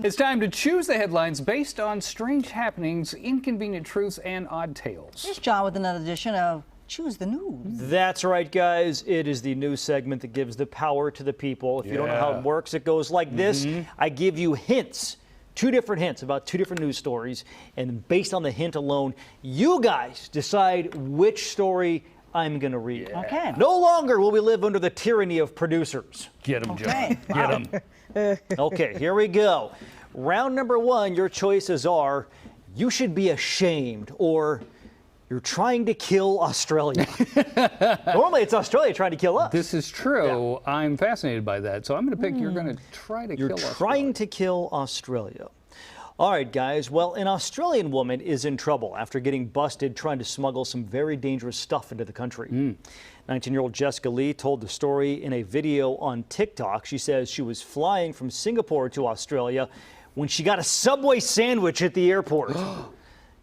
It's time to choose the headlines based on strange happenings, inconvenient truths, and odd tales. Here's John with another edition of Choose the News. That's right, guys. It is the news segment that gives the power to the people. If you don't know how it works, it goes like this. I give you hints, 2 different hints about 2 different news stories, and based on the hint alone, you guys decide which story I'm going to read. Okay. No longer will we live under the tyranny of producers. Get them, John. Okay. Get them. Okay, here we go. Round number 1, your choices are, you should be ashamed, or you're trying to kill Australia. Normally it's Australia trying to kill us. This is true. Yeah. I'm fascinated by that. So I'm going to pick you're going to try to kill Australia. You're trying to kill Australia. All right, guys. Well, an Australian woman is in trouble after getting busted trying to smuggle some very dangerous stuff into the country. 19-year-old Jessica Lee told the story in a video on TikTok. She says she was flying from Singapore to Australia when she got a Subway sandwich at the airport.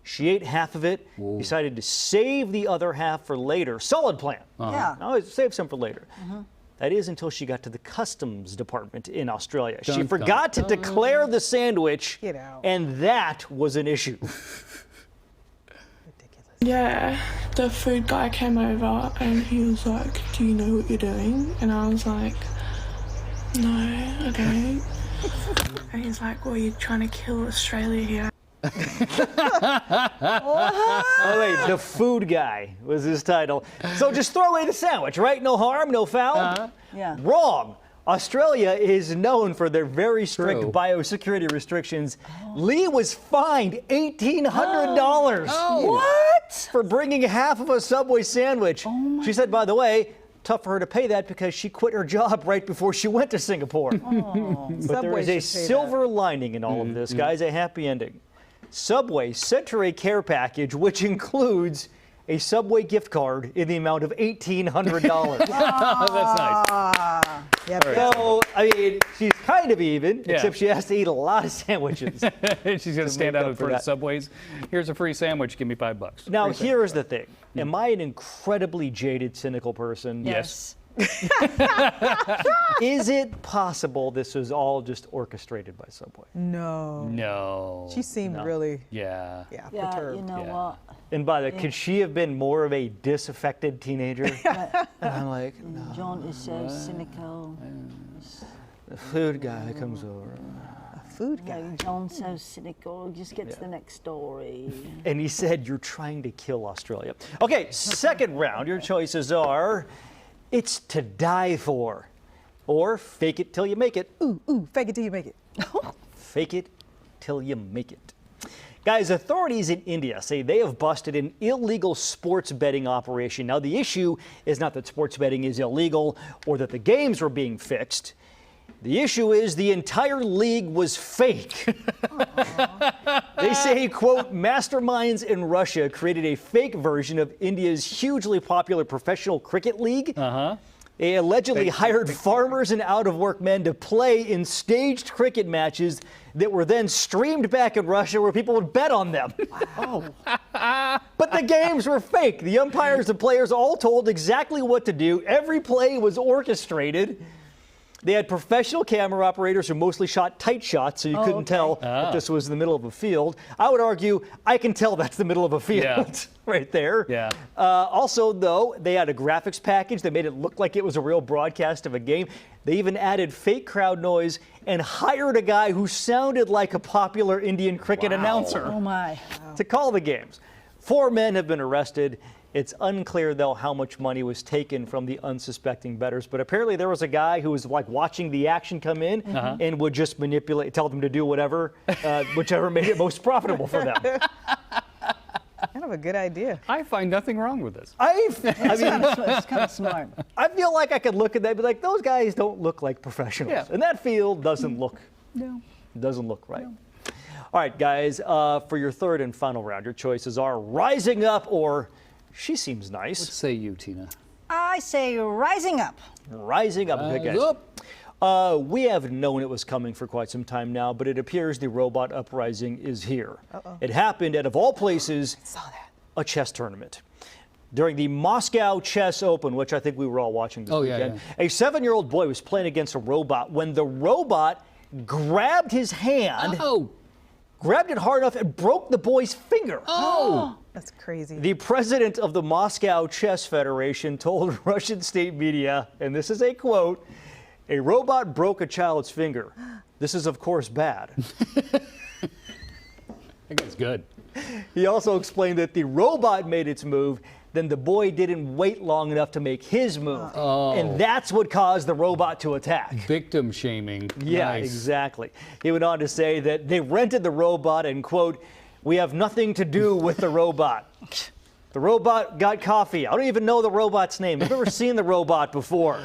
She ate half of it, decided to save the other half for later. Solid plan. Yeah. Always save some for later. That is until she got to the customs department in Australia. Dun, she forgot to declare the sandwich, and that was an issue. Yeah, the food guy came over and he was like, "Do you know what you're doing?" And I was like, "No, I don't." And he's like, "Well, you're trying to kill Australia here." Oh, wait, the food guy was his title. So just throw away the sandwich, right? No harm, no foul? Yeah. Wrong. Australia is known for their very strict biosecurity restrictions. Lee was fined $1,800 What? for bringing half of a Subway sandwich. She said, by the way, tough for her to pay that because she quit her job right before she went to Singapore. But there is a silver lining in all of this, guys, a happy ending. Subway sent her a care package, which includes a Subway gift card in the amount of $1,800. That's nice. So, I mean, she's kind of even, except she has to eat a lot of sandwiches. She's going to stand out in front of Subways. Here's a free sandwich. Give me $5. Now, here's the thing. Am I an incredibly jaded, cynical person? Yes. Is it possible this was all just orchestrated by Subway? No. No. She seemed really, Yeah. perturbed. You know what? And by the could she have been more of a disaffected teenager? And I'm like, no. John is so cynical. The food guy comes over. Food guy. Yeah, John's so cynical. Just get to the next story. And he said, you're trying to kill Australia. Okay, second round. Your choices are, it's to die for, or fake it till you make it. Ooh, fake it till you make it. Fake it till you make it. Guys, authorities in India say they have busted an illegal sports betting operation. Now, the issue is not that sports betting is illegal or that the games were being fixed. The issue is the entire league was fake. They say, quote, masterminds in Russia created a fake version of India's hugely popular professional cricket league. They allegedly hired farmers and out-of-work men to play in staged cricket matches that were then streamed back in Russia where people would bet on them. But the games were fake. The umpires and players all told exactly what to do. Every play was orchestrated. They had professional camera operators who mostly shot tight shots, so you couldn't tell if this was in the middle of a field. I would argue, I can tell that's the middle of a field right there. Also, though, they had a graphics package that made it look like it was a real broadcast of a game. They even added fake crowd noise and hired a guy who sounded like a popular Indian cricket announcer to call the games. 4 men have been arrested. It's unclear, though, how much money was taken from the unsuspecting bettors. But apparently there was a guy who was like watching the action come in and would just manipulate, tell them to do whatever, whichever made it most profitable for them. Kind of a good idea. I find nothing wrong with this. It's kind of smart. I feel like I could look at that and be like, those guys don't look like professionals. And that field doesn't look, doesn't look right. All right, guys, for your third and final round, your choices are rising up or she seems nice. What say you, Tina? I say rising up. Rising up. We have known it was coming for quite some time now, but it appears the robot uprising is here. It happened at, of all places, a chess tournament. During the Moscow Chess Open, which I think we were all watching this weekend, a 7-year-old boy was playing against a robot when the robot grabbed his hand, Oh. grabbed it hard enough, and broke the boy's finger. Oh. That's crazy. The president of the Moscow Chess Federation told Russian state media, and this is a quote, "A robot broke a child's finger. This is, of course, bad." That guy's good. He also explained that the robot made its move, then the boy didn't wait long enough to make his move. And that's what caused the robot to attack. Victim shaming. Yeah, Nice. exactly. He went on to say that they rented the robot and, quote, "We have nothing to do with the robot. The robot got coffee. I don't even know the robot's name. I've never seen the robot before."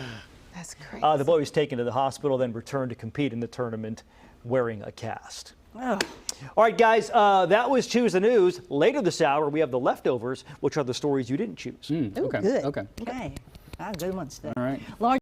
That's crazy. The boy was taken to the hospital, then returned to compete in the tournament wearing a cast. All right, guys, that was Choose the News. Later this hour, we have the leftovers, which are the stories you didn't choose. Okay. good. Okay. Okay. Good ones there. All right. Large